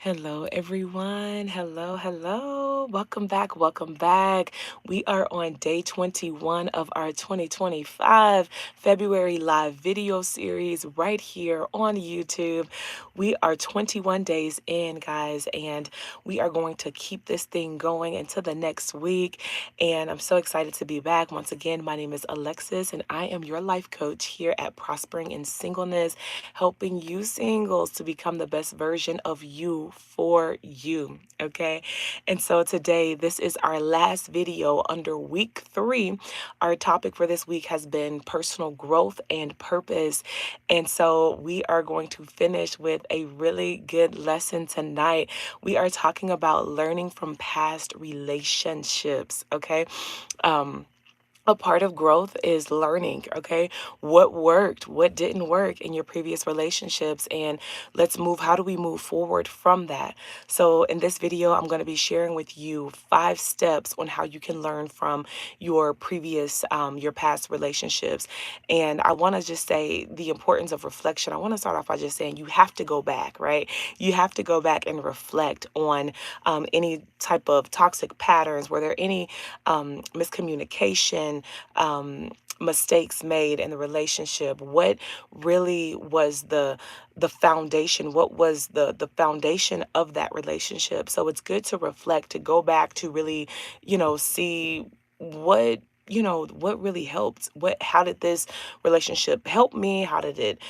Hello, everyone. Hello, hello. Welcome back. Welcome back. We are on day 21 of our 2025 February live video series right here on YouTube. We are 21 days in, guys, and we are going to keep this thing going into the next week. And I'm so excited to be back. Once again, my name is Alexis, and I am your life coach here at Prospering in Singleness, helping you singles to become the best version of you for you. Okay. And so today, this is our last video under week 3. Our topic for this week has been personal growth and purpose. And so we are going to finish with a really good lesson tonight. We are talking about learning from past relationships. Okay. Um, a part of growth is learning, okay? What worked, what didn't work in your previous relationships, and let's move. How do we move forward from that? So, in this video, I'm going to be sharing with you 5 steps on how you can learn from your past relationships. And I want to just say the importance of reflection. I want to start off by just saying you have to go back, right? You have to go back and reflect on any type of toxic patterns. Were there any miscommunication, mistakes made in the relationship? What really was the foundation? What was the foundation of that relationship? So it's good to reflect, to go back, to really, see what what really helped. What How did this relationship help me? How did it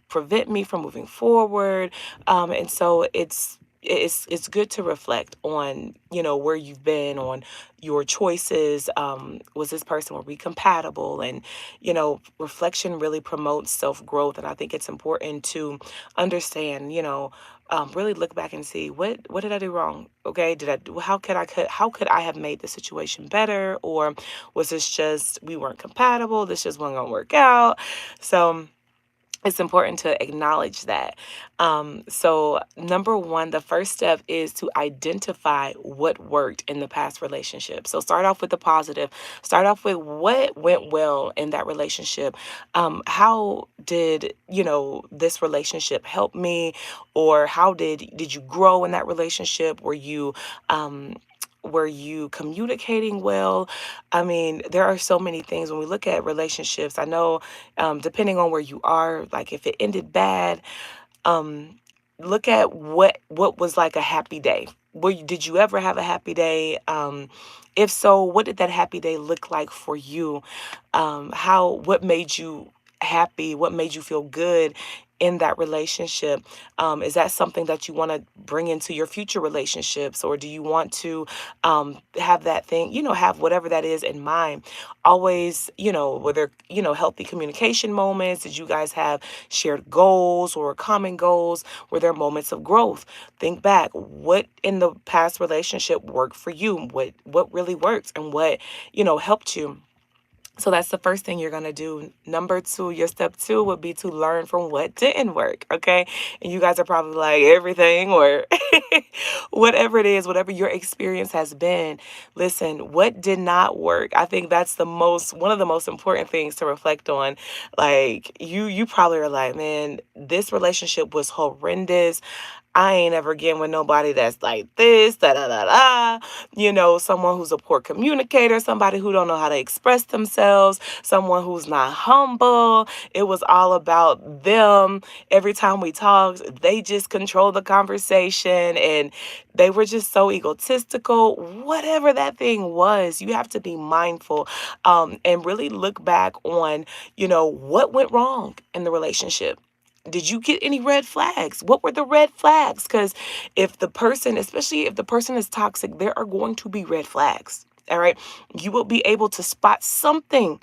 prevent me from moving forward? And so it's good to reflect on where you've been, on your choices. Was this person, were we compatible? And reflection really promotes self-growth, and I think it's important to understand, really look back and see what did I do wrong. Okay, how could I have made the situation better? Or was this just we weren't compatible, this just wasn't gonna work out? So it's important to acknowledge that. So, number one, the first step is to identify what worked in the past relationship. So, start off with the positive. Start off with what went well in that relationship. How did this relationship help me, or how did you grow in that relationship? Um, were you communicating well? I mean, there are so many things when we look at relationships. I know, depending on where you are, like if it ended bad, um, look at what was like a happy day. Did you ever have a happy day? If so, what did that happy day look like for you? What made you happy? What made you feel good in that relationship? Is that something that you want to bring into your future relationships, or do you want to have that thing, have whatever that is in mind? Always, whether healthy communication moments. Did you guys have shared goals or common goals? Were there moments of growth? Think back. What in the past relationship worked for you? What really worked, and what helped you? So that's the first thing you're going to do. Number 2, your step 2 would be to learn from what didn't work. Okay. And you guys are probably like everything, or whatever it is, whatever your experience has been. Listen, what did not work? I think that's one of the most important things to reflect on. Like you probably are like, man, this relationship was horrendous. I ain't ever getting with nobody that's like this, da da da da. Someone who's a poor communicator, somebody who don't know how to express themselves, someone who's not humble. It was all about them. Every time we talked, they just controlled the conversation, and they were just so egotistical. Whatever that thing was, you have to be mindful, and really look back on, what went wrong in the relationship. Did you get any red flags? What were the red flags? Because especially if the person is toxic, there are going to be red flags. All right. You will be able to spot something.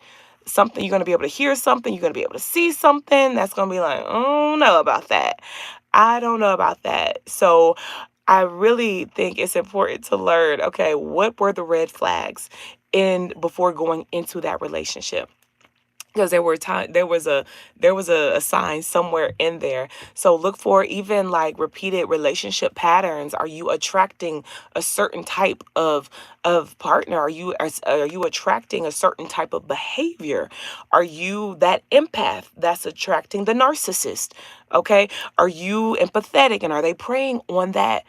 You're going to be able to hear something. You're going to be able to see something that's going to be like, oh, no about that. I don't know about that. So I really think it's important to learn, okay, what were the red flags before going into that relationship? because there was a sign somewhere in there. So look for even like repeated relationship patterns. Are you attracting a certain type of partner? Are you attracting a certain type of behavior? Are you that empath that's attracting the narcissist? Okay, are you empathetic, and are they preying on that?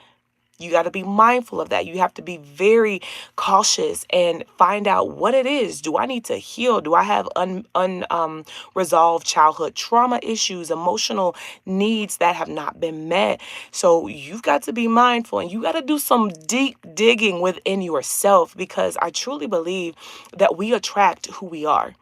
You got to be mindful of that. You have to be very cautious and find out what it is. Do I need to heal? Do I have resolved childhood trauma issues, emotional needs that have not been met? So you've got to be mindful, and you got to do some deep digging within yourself, because I truly believe that we attract who we are.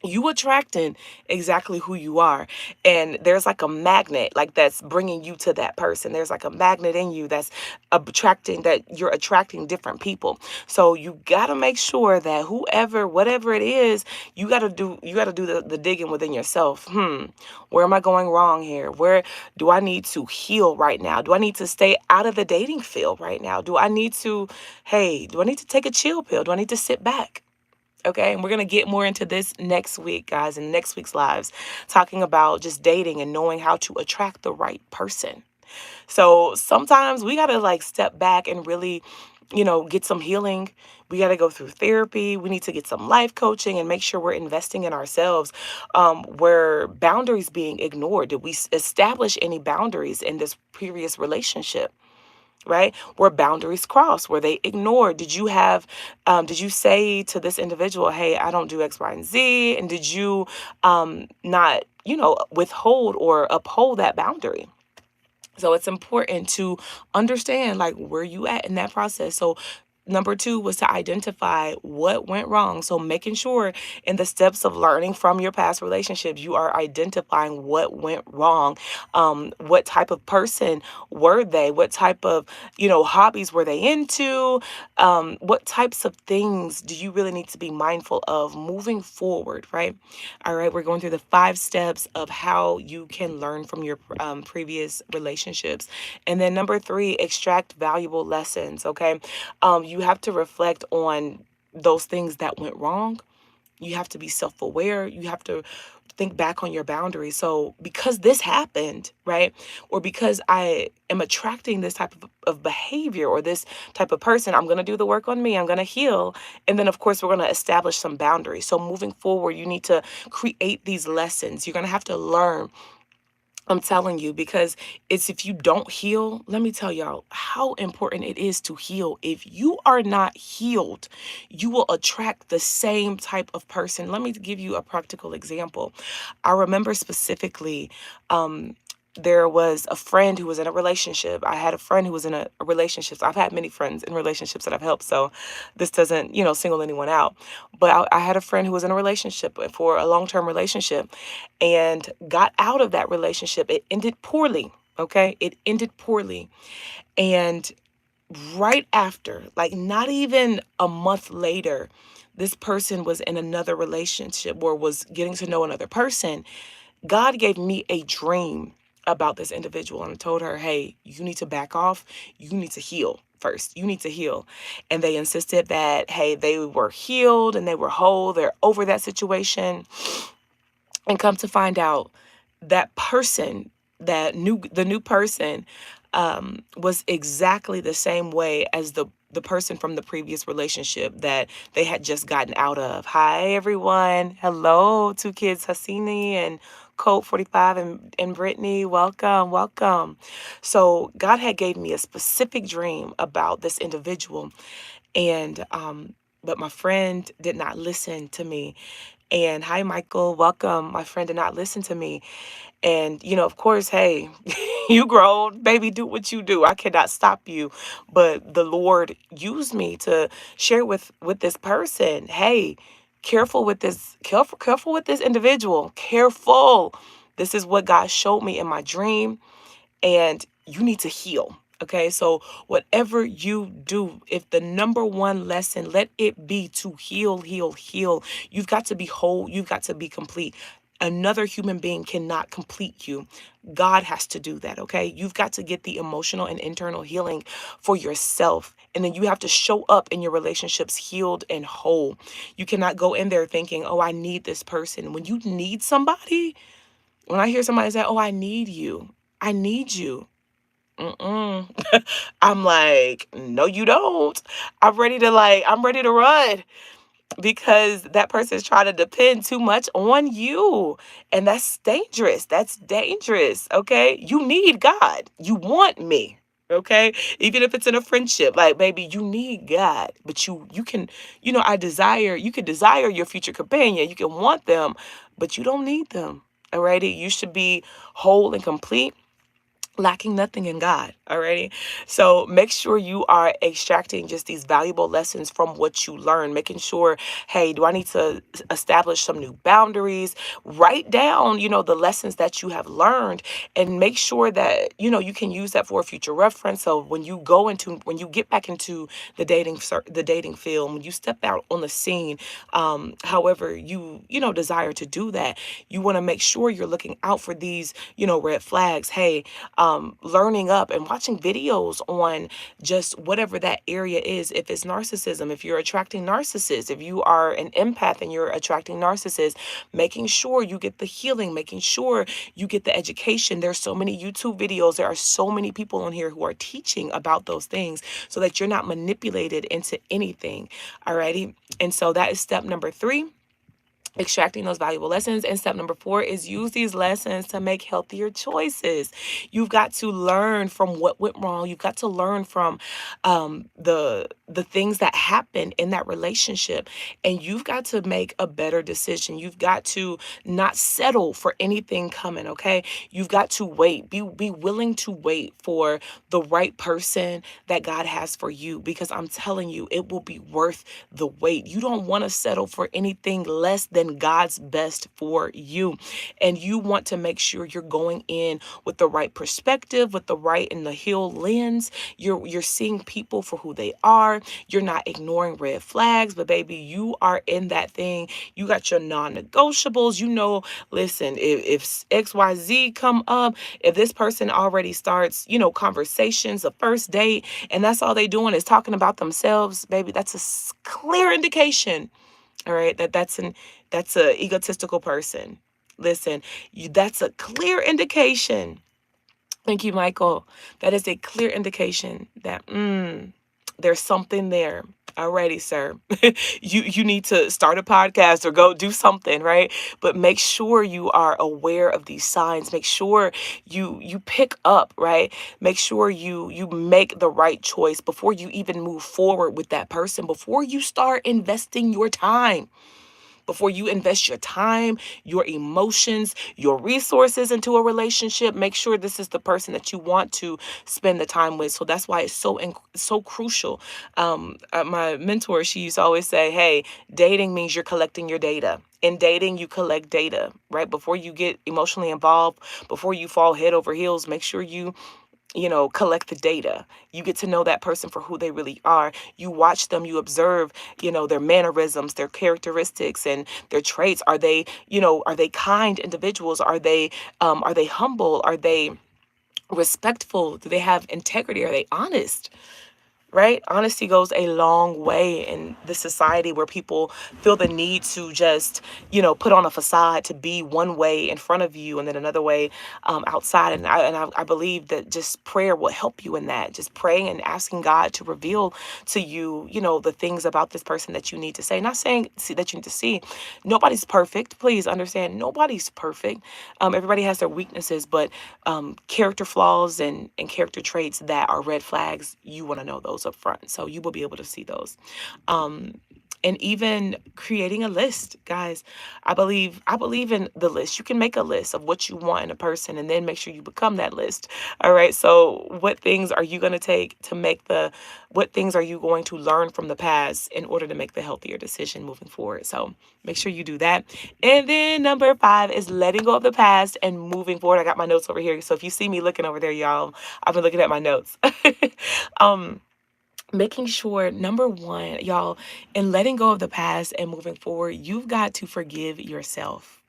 You attracting exactly who you are, and there's like a magnet like that's bringing you to that person. There's like a magnet in you that's attracting, that you're attracting different people. So you got to make sure that whoever, whatever it is, you got to do the digging within yourself. Where am I going wrong here? Where do I need to heal right now? Do I need to stay out of the dating field right now? Do I need to, hey, do I need to take a chill pill? Do I need to sit back? Okay, and we're going to get more into this next week, guys, in next week's lives, talking about just dating and knowing how to attract the right person. So sometimes we got to like step back and really, get some healing. We got to go through therapy. We need to get some life coaching and make sure we're investing in ourselves. Where boundaries being ignored? Did we establish any boundaries in this previous relationship? Right? Were boundaries crossed? Were they ignored? Did you say to this individual, hey, I don't do X, Y, and Z? And did you not, withhold or uphold that boundary? So it's important to understand like where you at in that process. So number two was to identify what went wrong. So making sure in the steps of learning from your past relationships, you are identifying what went wrong. What type of person were they? What type of, hobbies were they into? What types of things do you really need to be mindful of moving forward, right? All right, we're going through the 5 steps of how you can learn from your previous relationships. And then number three, extract valuable lessons, okay? You have to reflect on those things that went wrong. You have to be self aware. You have to think back on your boundaries. So, because this happened, right? Or because I am attracting this type of behavior or this type of person, I'm going to do the work on me. I'm going to heal. And then, of course, we're going to establish some boundaries. So, moving forward, you need to create these lessons. You're going to have to learn. I'm telling you, because it's, if you don't heal, let me tell y'all how important it is to heal. If you are not healed, you will attract the same type of person. Let me give you a practical example. I remember specifically, there was a friend who was in a relationship. I had a friend who was in a relationship. I've had many friends in relationships that I've helped, so this doesn't, single anyone out. But I had a friend who was in a relationship for a long-term relationship and got out of that relationship. It ended poorly. Okay. It ended poorly. And right after, like not even a month later, this person was in another relationship or was getting to know another person. God gave me a dream about this individual, and I told her, hey, you need to back off. You need to heal first. You need to heal. And they insisted that, hey, they were healed and they were whole. They're over that situation. And come to find out, that person, the new person, was exactly the same way as the person from the previous relationship that they had just gotten out of. Hi everyone. Hello, two kids, Hasini and Colt 45 and Brittany. Welcome, welcome. So God had gave me a specific dream about this individual, and but my friend did not listen to me. And hi, Michael, welcome. My friend did not listen to me. And, of course, hey, you grown, baby, do what you do. I cannot stop you. But the Lord used me to share with this person, hey, careful with this individual. Careful. This is what God showed me in my dream, and you need to heal. Okay, so whatever you do, if the number one lesson, let it be to heal, heal, heal. You've got to be whole. You've got to be complete. Another human being cannot complete you. God has to do that, okay? You've got to get the emotional and internal healing for yourself. And then you have to show up in your relationships healed and whole. You cannot go in there thinking, oh, I need this person. When you need somebody, when I hear somebody say, oh, I need you. Mm-mm. I'm like, no, you don't. I'm ready to run because that person is trying to depend too much on you. And that's dangerous. That's dangerous. Okay. You need God. You want me. Okay. Even if it's in a friendship, like maybe you need God, but you can, you can desire your future companion. You can want them, but you don't need them. Alrighty. You should be whole and complete, lacking nothing in God. Alrighty. So make sure you are extracting just these valuable lessons from what you learn, making sure, hey, do I need to establish some new boundaries? Write down, the lessons that you have learned and make sure that, you can use that for a future reference. So when you get back into the dating field, when you step out on the scene, however you desire to do that, you want to make sure you're looking out for these, red flags. Hey, learning up and watching videos on just whatever that area is. If it's narcissism, if you're attracting narcissists, if you are an empath and you're attracting narcissists, making sure you get the healing, making sure you get the education. There's so many YouTube videos. There are so many people on here who are teaching about those things so that you're not manipulated into anything. Alrighty. And so that is step number 3, extracting those valuable lessons. And step number 4 is use these lessons to make healthier choices. You've got to learn from what went wrong. You've got to learn from the things that happened in that relationship, and you've got to make a better decision. You've got to not settle for anything coming. Okay, you've got to wait. Be willing to wait for the right person that God has for you, because I'm telling you, it will be worth the wait. You don't want to settle for anything less than God's best for you. And you want to make sure you're going in with the right perspective, with the right and the healed lens. You're seeing people for who they are. You're not ignoring red flags, but baby, you are in that thing. You got your non-negotiables. Listen, if XYZ come up, if this person already starts, conversations, a first date, and that's all they doing is talking about themselves, baby, that's a clear indication, all right, that's a egotistical person. Listen, that's a clear indication. Thank you, Michael. That is a clear indication that there's something there. Alrighty, sir. You need to start a podcast or go do something, right? But make sure you are aware of these signs. Make sure you pick up, right? Make sure you make the right choice before you even move forward with that person, before you start investing your time. Before you invest your time, your emotions, your resources into a relationship, make sure this is the person that you want to spend the time with. So that's why it's so crucial. My mentor, she used to always say, "Hey, dating means you're collecting your data." In dating, you collect data, right? Before you get emotionally involved, before you fall head over heels, make sure you collect the data. You get to know that person for who they really are. You watch them, you observe, their mannerisms, their characteristics, and their traits. Are they kind individuals? Are they humble? Are they respectful? Do they have integrity? Are they honest? Right? Honesty goes a long way in this society where people feel the need to just, put on a facade to be one way in front of you and then another way outside. And I believe that just prayer will help you in that. Just praying and asking God to reveal to you, the things about this person that you need to say. Not saying that you need to see. Nobody's perfect. Please understand, nobody's perfect. Everybody has their weaknesses, but character flaws and character traits that are red flags, you want to know those up front. So you will be able to see those. Um, and even creating a list, guys. I believe in the list. You can make a list of what you want in a person and then make sure you become that list. All right. So what things are you going to take to what things are you going to learn from the past in order to make the healthier decision moving forward? So make sure you do that. And then number 5 is letting go of the past and moving forward. I got my notes over here. So if you see me looking over there, y'all, I've been looking at my notes. um, Making sure, number 1, y'all, in letting go of the past and moving forward, you've got to forgive yourself.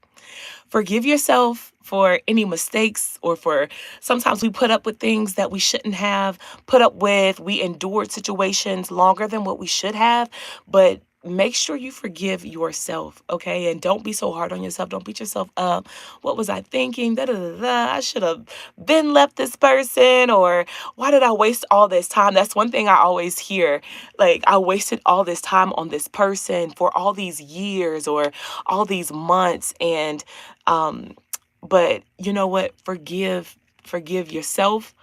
Forgive yourself for any mistakes, or for sometimes we put up with things that we shouldn't have put up with. We endured situations longer than what we should have, but make sure you forgive yourself, okay? And don't be so hard on yourself. Don't beat yourself up. What was I thinking? Da, da, da, da. I should have been left this person, or why did I waste all this time? That's one thing I always hear. Like, I wasted all this time on this person for all these years or all these months. And um, but you know what? Forgive yourself,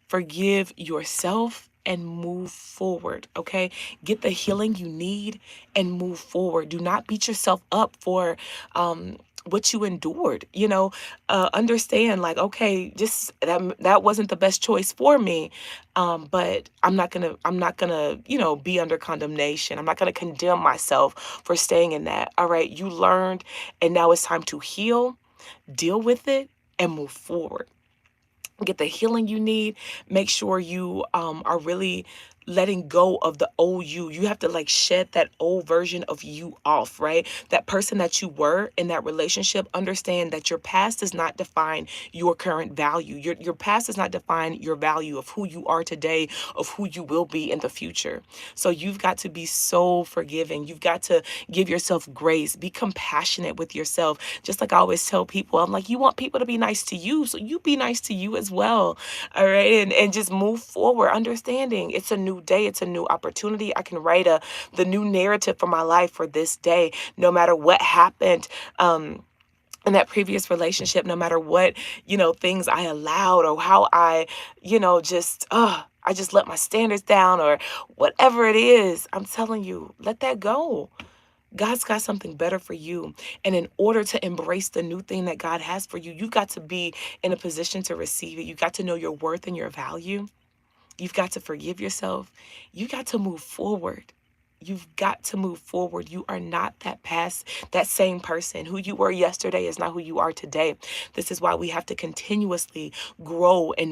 forgive yourself and move forward, okay? Get the healing you need and move forward. Do not beat yourself up for what you endured. Understand, like, okay, just that wasn't the best choice for me. But I'm not gonna be under condemnation. I'm not gonna condemn myself for staying in that. All right, you learned, and now it's time to heal, deal with it, and move forward. Get the healing you need. Make sure you are really letting go of the old you. You have to like shed that old version of you off, right? That person that you were in that relationship. Understand that your past does not define your current value. Your past does not define your value of who you are today, of who you will be in the future. So you've got to be so forgiving. You've got to give yourself grace. Be compassionate with yourself. Just like I always tell people, I'm like, you want people to be nice to you, so you be nice to you as well. All right. And just move forward, understanding it's a new day, it's a new opportunity. I can write the new narrative for my life for this day, no matter what happened. In that previous relationship, no matter what, things I allowed, or how I, I just let my standards down, or whatever it is. I'm telling you, let that go. God's got something better for you. And in order to embrace the new thing that God has for you, you've got to be in a position to receive it. You've got to know your worth and your value. You've got to forgive yourself. You got to move forward. You've got to move forward. You are not that same person. Who you were yesterday is not who you are today. This is why we have to continuously grow and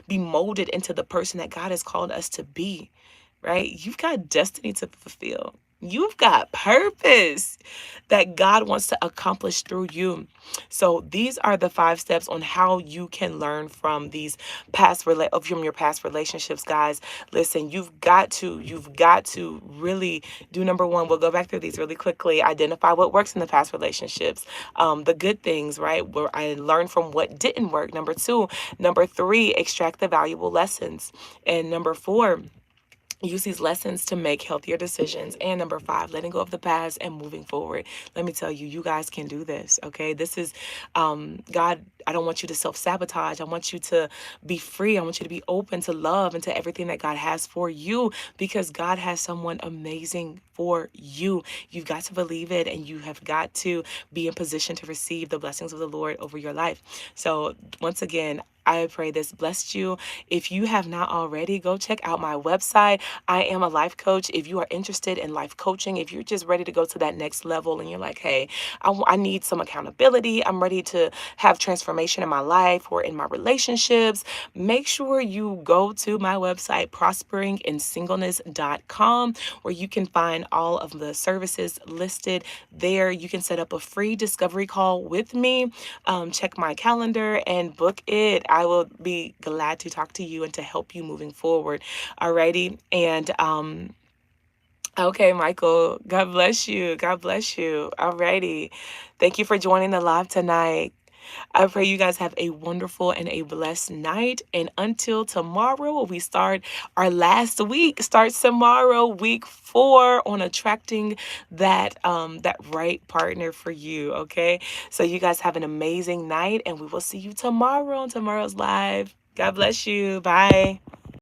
be molded into the person that God has called us to be, right? You've got destiny to fulfill. You've got purpose that God wants to accomplish through you. So these are the 5 steps on how you can learn from these from your past relationships, guys. Listen, you've got to really do number 1. We'll go back through these really quickly. Identify what works in the past relationships, the good things, right? Where I learned from what didn't work. Number 2, number 3, extract the valuable lessons, and number 4, use these lessons to make healthier decisions. And number 5, letting go of the past and moving forward. Let me tell you, you guys can do this, okay? This is, God, I don't want you to self-sabotage. I want you to be free. I want you to be open to love and to everything that God has for you, because God has someone amazing for you. You've got to believe it, and you have got to be in position to receive the blessings of the Lord over your life. So once again, I pray this blessed you. If you have not already, go check out my website. I am a life coach. If you are interested in life coaching, if you're just ready to go to that next level and you're like, hey, I need some accountability, I'm ready to have transformation in my life or in my relationships, make sure you go to my website, prosperinginsingleness.com, where you can find all of the services listed there. You can set up a free discovery call with me. Check my calendar and book it. I will be glad to talk to you and to help you moving forward. Alrighty. And okay, Michael, God bless you. God bless you. Alrighty. Thank you for joining the live tonight. I pray you guys have a wonderful and a blessed night. And until tomorrow, we start our last week. Starts tomorrow, week 4, on attracting that right partner for you. Okay. So you guys have an amazing night, and we will see you tomorrow on tomorrow's live. God bless you. Bye.